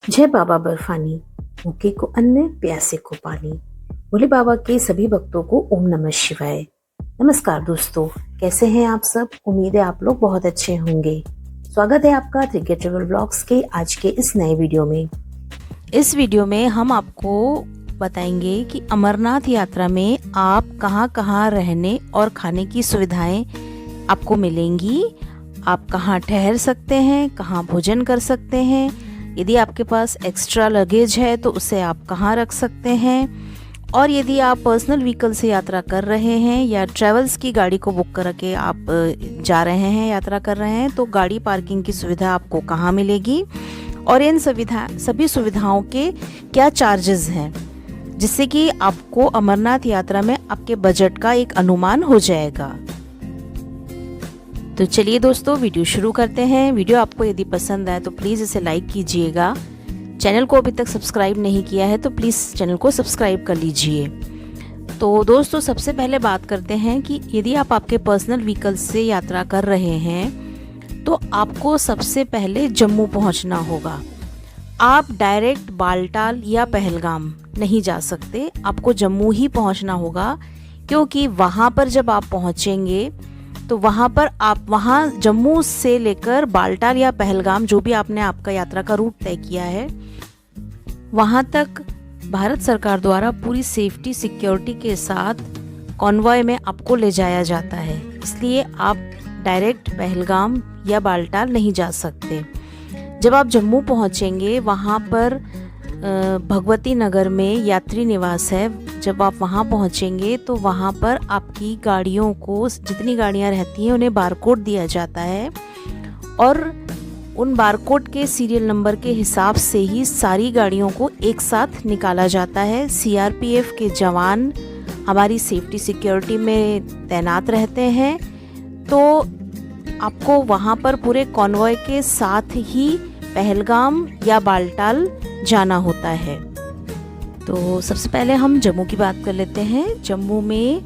जय बाबा बर्फानी, भूखे को अन्न, प्यासे को पानी। भोले बाबा के सभी भक्तों को ओम नमः शिवाय। नमस्कार दोस्तों, कैसे हैं आप सब? उम्मीद है आप लोग बहुत अच्छे होंगे। स्वागत है आपका त्रिज्या ट्रैवल ब्लॉग्स के आज के इस नए वीडियो में। इस वीडियो में हम आपको बताएंगे कि अमरनाथ यात्रा में आप कहाँ रहने और खाने की सुविधाएं आपको मिलेंगी। आप कहाँ ठहर सकते हैं, कहाँ भोजन कर सकते हैं, यदि आपके पास एक्स्ट्रा लगेज है तो उसे आप कहाँ रख सकते हैं, और यदि आप पर्सनल व्हीकल से यात्रा कर रहे हैं या ट्रेवल्स की गाड़ी को बुक करके आप जा रहे हैं, यात्रा कर रहे हैं, तो गाड़ी पार्किंग की सुविधा आपको कहाँ मिलेगी और इन सभी सुविधाओं के क्या चार्जेस हैं, जिससे कि आपको अमरनाथ यात्रा में आपके बजट का एक अनुमान हो जाएगा। तो चलिए दोस्तों, वीडियो शुरू करते हैं। वीडियो आपको यदि पसंद आए तो प्लीज़ इसे लाइक कीजिएगा। चैनल को अभी तक सब्सक्राइब नहीं किया है तो प्लीज़ चैनल को सब्सक्राइब कर लीजिए। तो दोस्तों, सबसे पहले बात करते हैं कि यदि आप आपके पर्सनल व्हीकल से यात्रा कर रहे हैं तो आपको सबसे पहले जम्मू पहुंचना होगा। आप डायरेक्ट बालटाल या पहलगाम नहीं जा सकते, आपको जम्मू ही पहुंचना होगा, क्योंकि वहाँ पर जब आप पहुँचेंगे तो वहाँ पर आप जम्मू से लेकर बालटाल या पहलगाम, जो भी आपने आपका यात्रा का रूट तय किया है, वहाँ तक भारत सरकार द्वारा पूरी सेफ्टी सिक्योरिटी के साथ कॉन्वॉय में आपको ले जाया जाता है। इसलिए आप डायरेक्ट पहलगाम या बालटाल नहीं जा सकते। जब आप जम्मू पहुँचेंगे, वहाँ पर भगवती नगर में यात्री निवास है। जब आप वहाँ पहुँचेंगे तो वहाँ पर आपकी गाड़ियों को, जितनी गाड़ियाँ रहती हैं, उन्हें बारकोड दिया जाता है और उन बारकोड के सीरियल नंबर के हिसाब से ही सारी गाड़ियों को एक साथ निकाला जाता है। सीआरपीएफ के जवान हमारी सेफ्टी सिक्योरिटी में तैनात रहते हैं, तो आपको वहाँ पर पूरे कॉन्वॉय के साथ ही पहलगाम या बालटाल जाना होता है। तो सबसे पहले हम जम्मू की बात कर लेते हैं। जम्मू में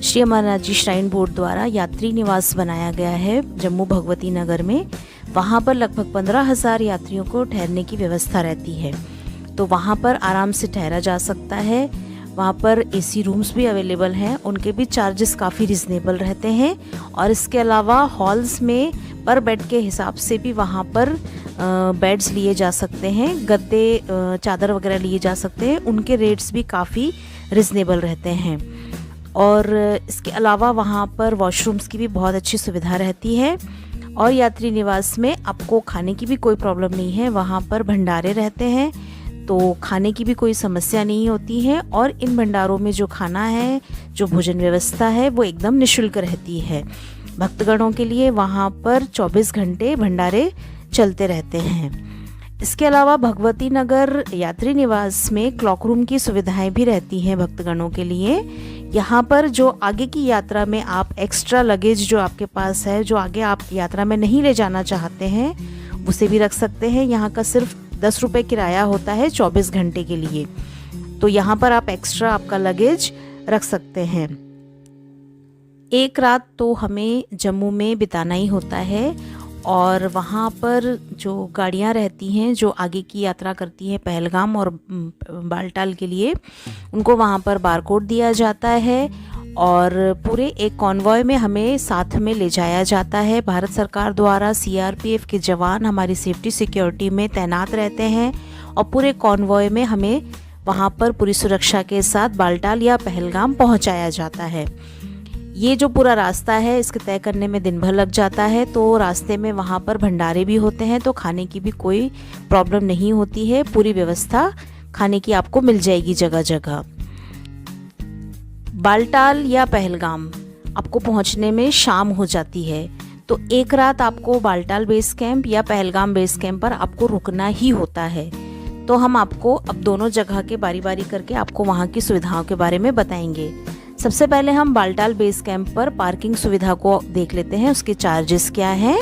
श्री अमरनाथ जी श्राइन बोर्ड द्वारा यात्री निवास बनाया गया है जम्मू भगवती नगर में। वहाँ पर लगभग 15,000 यात्रियों को ठहरने की व्यवस्था रहती है, तो वहाँ पर आराम से ठहरा जा सकता है। वहाँ पर एसी रूम्स भी अवेलेबल हैं, उनके भी चार्जेस काफ़ी रिजनेबल रहते हैं। और इसके अलावा हॉल्स में पर बेड के हिसाब से भी वहाँ पर बेड्स लिए जा सकते हैं, गद्दे, चादर वगैरह लिए जा सकते हैं, उनके रेट्स भी काफ़ी रिजनेबल रहते हैं। और इसके अलावा वहाँ पर वॉशरूम्स की भी बहुत अच्छी सुविधा रहती है। और यात्री निवास में आपको खाने की भी कोई प्रॉब्लम नहीं है, वहाँ पर भंडारे रहते हैं, तो खाने की भी कोई समस्या नहीं होती है। और इन भंडारों में जो खाना है, जो भोजन व्यवस्था है, वो एकदम निःशुल्क रहती है। भक्तगणों के लिए वहाँ पर 24 घंटे भंडारे चलते रहते हैं। इसके अलावा भगवती नगर यात्री निवास में क्लॉक रूम की सुविधाएं भी रहती हैं भक्तगणों के लिए। यहाँ पर जो आगे की यात्रा में आप एक्स्ट्रा लगेज जो आपके पास है, जो आगे आप यात्रा में नहीं ले जाना चाहते हैं, उसे भी रख सकते हैं। यहाँ का सिर्फ 10 रुपये किराया होता है 24 घंटे के लिए, तो यहाँ पर आप एक्स्ट्रा आपका लगेज रख सकते हैं। एक रात तो हमें जम्मू में बिताना ही होता है, और वहाँ पर जो गाड़ियाँ रहती हैं जो आगे की यात्रा करती हैं पहलगाम और बालटाल के लिए, उनको वहाँ पर बारकोड दिया जाता है और पूरे एक कॉन्वॉय में हमें साथ में ले जाया जाता है। भारत सरकार द्वारा सीआरपीएफ के जवान हमारी सेफ्टी सिक्योरिटी में तैनात रहते हैं और पूरे कॉन्वॉय में हमें वहाँ पर पूरी सुरक्षा के साथ बालटाल या पहलगाम पहुँचाया जाता है। ये जो पूरा रास्ता है, इसके तय करने में दिन भर लग जाता है, तो रास्ते में वहाँ पर भंडारे भी होते हैं, तो खाने की भी कोई प्रॉब्लम नहीं होती है। पूरी व्यवस्था खाने की आपको मिल जाएगी जगह जगह। बालटाल या पहलगाम आपको पहुँचने में शाम हो जाती है, तो एक रात आपको बालटाल बेस कैंप या पहलगाम बेस कैंप पर आपको रुकना ही होता है। तो हम आपको अब दोनों जगह के बारी बारी करके आपको वहाँ की सुविधाओं के बारे में बताएंगे। सबसे पहले हम बालटाल बेस कैंप पर पार्किंग सुविधा को देख लेते हैं, उसके चार्जेस क्या हैं।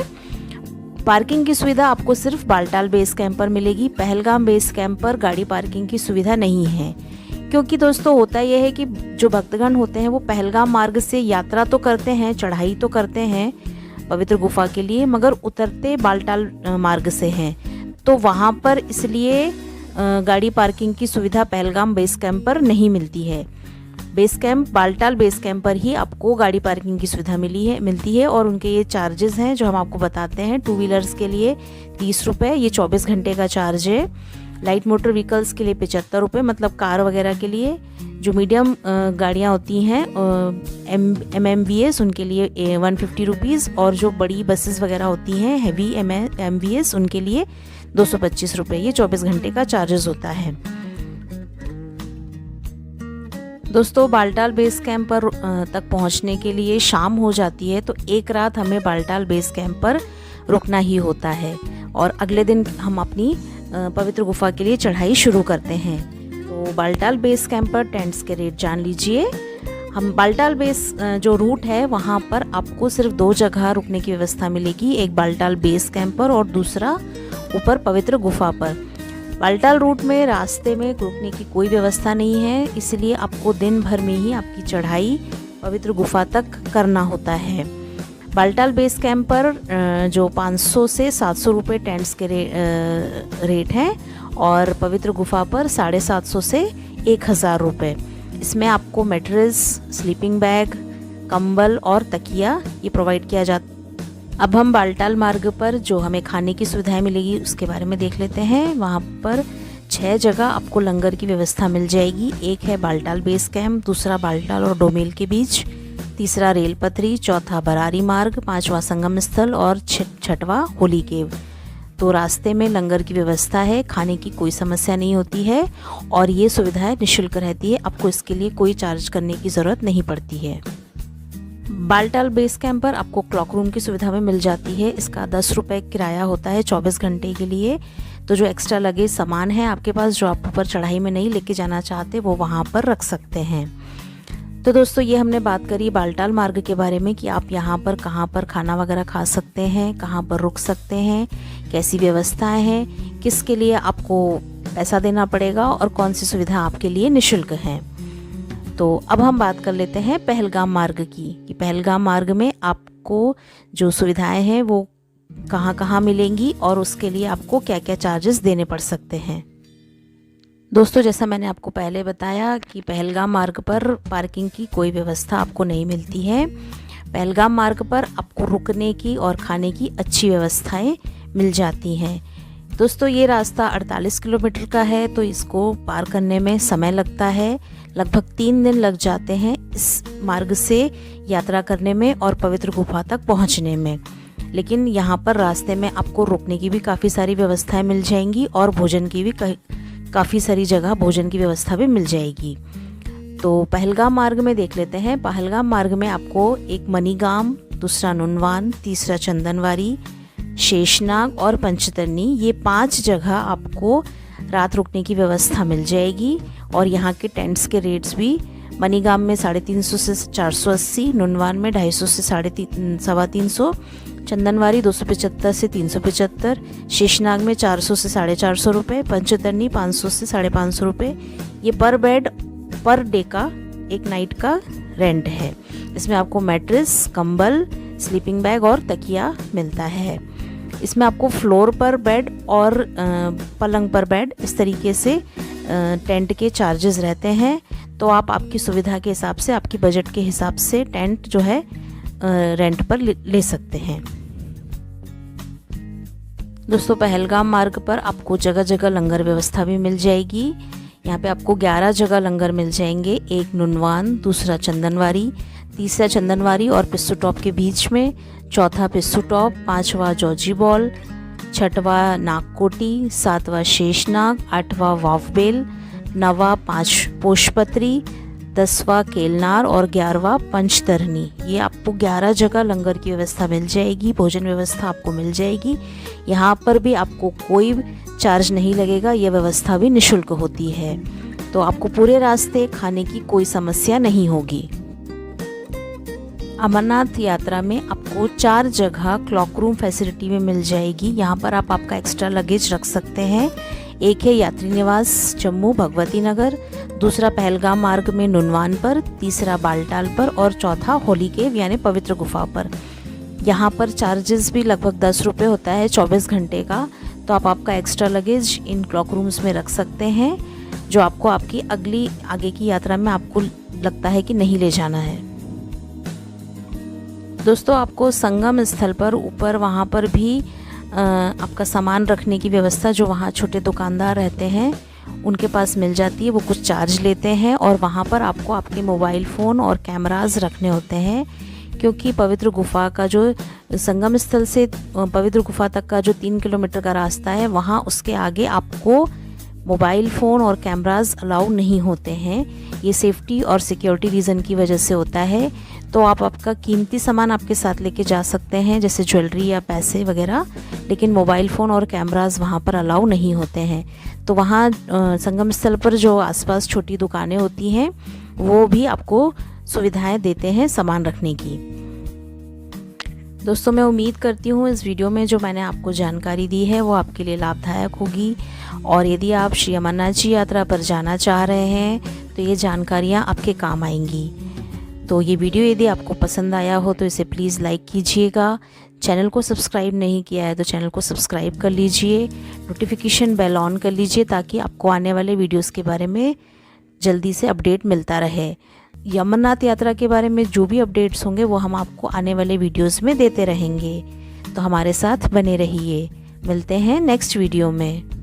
पार्किंग की सुविधा आपको सिर्फ बालटाल बेस कैंप पर मिलेगी। पहलगाम बेस कैंप पर गाड़ी पार्किंग की सुविधा नहीं है, क्योंकि दोस्तों होता यह है कि जो भक्तगण होते हैं वो पहलगाम मार्ग से यात्रा तो करते हैं, चढ़ाई तो करते हैं पवित्र गुफा के लिए, मगर उतरते बालटाल मार्ग से हैं। तो वहाँ पर इसलिए गाड़ी पार्किंग की सुविधा पहलगाम बेस कैंप पर नहीं मिलती है। Base camp Baltal base camp पर ही आपको गाड़ी पार्किंग की सुविधा मिलती है। और उनके ये चार्जेस हैं जो हम आपको बताते हैं। 2 व्हीलर्स के लिए 30 रुपये, ये 24 घंटे का चार्ज है। लाइट मोटर व्हीकल्स के लिए 75 रुपये, मतलब कार वगैरह के लिए। जो मीडियम गाड़ियाँ होती हैं MMVS उनके लिए 150 रुपीज़, और जो बड़ी बसेस वगैरह होती हैं हैवी MVS उनके लिए 225 रुपये। ये 24 घंटे का चार्जेस होता है। दोस्तों, बालटाल बेस कैंप पर तक पहुंचने के लिए शाम हो जाती है, तो एक रात हमें बालटाल बेस कैंप पर रुकना ही होता है और अगले दिन हम अपनी पवित्र गुफा के लिए चढ़ाई शुरू करते हैं। तो बालटाल बेस कैंप पर टेंट्स के रेट जान लीजिए। हम बालटाल बेस जो रूट है वहाँ पर आपको सिर्फ 2 जगह रुकने की व्यवस्था मिलेगी, एक बालटाल बेस कैंप पर और दूसरा ऊपर पवित्र गुफा पर। बालटाल रूट में रास्ते में रुकने की कोई व्यवस्था नहीं है, इसलिए आपको दिन भर में ही आपकी चढ़ाई पवित्र गुफा तक करना होता है। बालटाल बेस कैंप पर जो 500 से 700 रुपये टेंट्स के रेट हैं और पवित्र गुफा पर 750 से 1000 रुपये। इसमें आपको मैट्रेस, स्लीपिंग बैग, कंबल और तकिया ये प्रोवाइड किया जाता है। अब हम बालटाल मार्ग पर जो हमें खाने की सुविधाएं मिलेगी उसके बारे में देख लेते हैं। वहाँ पर 6 जगह आपको लंगर की व्यवस्था मिल जाएगी। एक है बालटाल बेस कैंप, दूसरा बालटाल और डोमेल के बीच, तीसरा रेल पथरी, चौथा बरारी मार्ग, 5वां संगम स्थल और 6वां होली केव। तो रास्ते में लंगर की व्यवस्था है, खाने की कोई समस्या नहीं होती है और ये सुविधाएं निःशुल्क रहती है। आपको इसके लिए कोई चार्ज करने की ज़रूरत नहीं पड़ती है। बालटाल बेस कैंप पर आपको क्लॉक रूम की सुविधा में मिल जाती है। इसका 10 रुपये किराया होता है 24 घंटे के लिए। तो जो एक्स्ट्रा लगेज सामान है आपके पास जो आप ऊपर चढ़ाई में नहीं लेके जाना चाहते वो वहाँ पर रख सकते हैं। तो दोस्तों, ये हमने बात करी बालटाल मार्ग के बारे में कि आप यहाँ पर कहाँ पर खाना वगैरह खा सकते हैं, कहाँ पर रुक सकते हैं, कैसी व्यवस्थाएं हैं, किसके लिए आपको पैसा देना पड़ेगा और कौन सी सुविधा आपके लिए निःशुल्क है। तो अब हम बात कर लेते हैं पहलगाम मार्ग की कि पहलगाम मार्ग में आपको जो सुविधाएं हैं वो कहाँ कहाँ मिलेंगी और उसके लिए आपको क्या क्या चार्जेस देने पड़ सकते हैं। दोस्तों, जैसा मैंने आपको पहले बताया कि पहलगाम मार्ग पर पार्किंग की कोई व्यवस्था आपको नहीं मिलती है। पहलगाम मार्ग पर आपको रुकने की और खाने की अच्छी व्यवस्थाएं मिल जाती हैं। दोस्तों, ये रास्ता 48 किलोमीटर का है, तो इसको पार करने में समय लगता है। लगभग 3 दिन लग जाते हैं इस मार्ग से यात्रा करने में और पवित्र गुफा तक पहुंचने में। लेकिन यहाँ पर रास्ते में आपको रुकने की भी काफ़ी सारी व्यवस्थाएं मिल जाएंगी और भोजन की भी काफ़ी सारी जगह भोजन की व्यवस्था भी मिल जाएगी। तो पहलगाम मार्ग में देख लेते हैं। पहलगाम मार्ग में आपको एक मनीगाम, दूसरा नुनवान, तीसरा चंदनवारी, शेषनाग और पंचतरनी, ये 5 जगह आपको रात रुकने की व्यवस्था मिल जाएगी। और यहाँ के टेंट्स के रेट्स भी मनीगाम में 350 से 480, नुनवान में 250 से 350, चंदनवारी 275 से 375, शेषनाग में 400 से 450 रुपये, पंचतरनी 500 से 550 रुपये। ये पर बेड पर डे का एक नाइट का रेंट है। इसमें आपको मैट्रेस, कंबल, स्लीपिंग बैग और तकिया मिलता है। इसमें आपको फ्लोर पर बेड और पलंग पर बेड इस तरीके से टेंट के चार्जेस रहते हैं। तो आप आपकी सुविधा के हिसाब से, आपकी बजट के हिसाब से टेंट जो है रेंट पर ले सकते हैं। दोस्तों, पहलगाम मार्ग पर आपको जगह जगह लंगर व्यवस्था भी मिल जाएगी। यहाँ पे आपको 11 जगह लंगर मिल जाएंगे। एक नुनवान, दूसरा चंदनवारी, तीसरा चंदनवारी और पिस्सू टॉप के बीच में, चौथा पिस्सू टॉप, 5वां जॉर्जी बॉल, 6वां नागकोटी, 7वां शेषनाग, 8वां वावबेल, 9वां 5 पोशपत्री, 10वां केलनार और 11वां पंचतरनी। ये आपको 11 जगह लंगर की व्यवस्था मिल जाएगी, भोजन व्यवस्था आपको मिल जाएगी। यहाँ पर भी आपको कोई चार्ज नहीं लगेगा, ये व्यवस्था भी निःशुल्क होती है। तो आपको पूरे रास्ते खाने की कोई समस्या नहीं होगी। अमरनाथ यात्रा में आपको 4 जगह क्लॉक रूम फैसिलिटी में मिल जाएगी। यहाँ पर आप आपका एक्स्ट्रा लगेज रख सकते हैं। एक है यात्री निवास जम्मू भगवती नगर, दूसरा पहलगाम मार्ग में नुनवान पर, तीसरा बालटाल पर और चौथा होली केव यानी पवित्र गुफा पर। यहाँ पर चार्जेस भी लगभग 10 रुपये होता है 24 घंटे का। तो आप आपका एक्स्ट्रा लगेज इन क्लॉक रूम्स में रख सकते हैं, जो आपको आपकी आगे की यात्रा में आपको लगता है कि नहीं ले जाना है। दोस्तों, आपको संगम स्थल पर ऊपर वहाँ पर भी आपका सामान रखने की व्यवस्था, जो वहाँ छोटे दुकानदार रहते हैं उनके पास मिल जाती है। वो कुछ चार्ज लेते हैं और वहाँ पर आपको आपके मोबाइल फ़ोन और कैमरास रखने होते हैं, क्योंकि पवित्र गुफा का जो संगम स्थल से पवित्र गुफा तक का जो 3 किलोमीटर का रास्ता है, वहाँ उसके आगे आपको मोबाइल फ़ोन और कैमरास अलाउ नहीं होते हैं। ये सेफ्टी और सिक्योरिटी रीज़न की वजह से होता है। तो आप आपका कीमती सामान आपके साथ लेके जा सकते हैं, जैसे ज्वेलरी या पैसे वगैरह, लेकिन मोबाइल फ़ोन और कैमरास वहाँ पर अलाउ नहीं होते हैं। तो वहाँ संगम स्थल पर जो आसपास छोटी दुकानें होती हैं, वो भी आपको सुविधाएं देते हैं सामान रखने की। दोस्तों, मैं उम्मीद करती हूँ इस वीडियो में जो मैंने आपको जानकारी दी है वो आपके लिए लाभदायक होगी, और यदि आप श्री अमरनाथ जी यात्रा पर जाना चाह रहे हैं तो ये जानकारियाँ आपके काम आएंगी। तो ये वीडियो यदि आपको पसंद आया हो तो इसे प्लीज़ लाइक कीजिएगा। चैनल को सब्सक्राइब नहीं किया है तो चैनल को सब्सक्राइब कर लीजिए, नोटिफिकेशन बेल ऑन कर लीजिए, ताकि आपको आने वाले वीडियोस के बारे में जल्दी से अपडेट मिलता रहे। अमरनाथ यात्रा के बारे में जो भी अपडेट्स होंगे वो हम आपको आने वाले वीडियोस में देते रहेंगे। तो हमारे साथ बने रहिए। मिलते हैं नेक्स्ट वीडियो में।